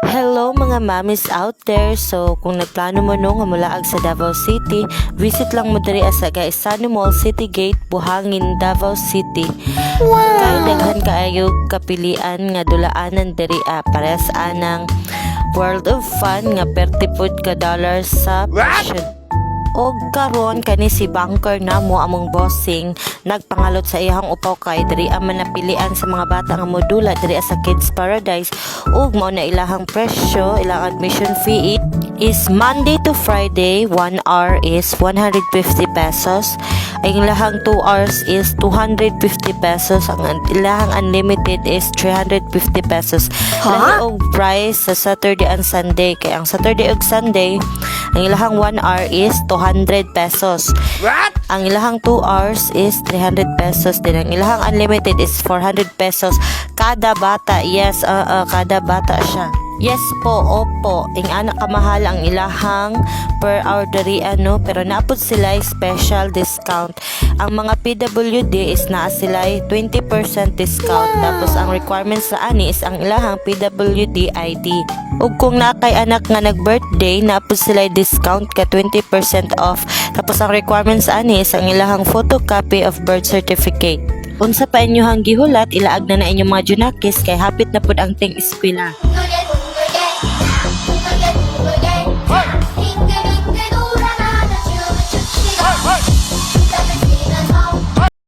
Hello mga mamis out there. So kung nagplano mo no nga mulaag sa Davao City, visit lang mo diri sa Gaisano Mall City Gate, Buhangin, Davao City. Kay daghan kaayo kapilian nga dulaanan diri parehas anang World of Fun nga pertipod ka dollars sa presyo. Og karon kani si banker namo among bossing nagpangalot sa iyang upaw kay diri man napilian sa mga bata nga modula diri sa Kids Paradise ug mao na ilahang presyo, ilang admission fee is Monday to Friday 1 hour is 150 pesos. Ang ilahang 2 hours is 250 pesos. Ang ilahang unlimited is 350 pesos. Lahi og price sa Saturday and Sunday kay ang Saturday ug Sunday ang ilahang 1 hour is 200 pesos. What? Ang ilahang 2 hours is 300 pesos. Din ang ilahang unlimited is 400 pesos. Kada bata, yes, kada bata siya. Yes po, opo. Ing anak kamahal ang ilahang per hour dari pero napod sila special discount. Ang mga PWD is naa sila 20% discount. Tapos ang requirements sa ani is ang ilahang PWD ID. Ug kung nakay anak nga nag-birthday, napod sila discount ka 20% off. Tapos ang requirements sa ani is ang ilahang photocopy of birth certificate. Unsa pa inyohang gihulat, ilaag na inyong mga junakis kay hapit na pud ang ting eskwela.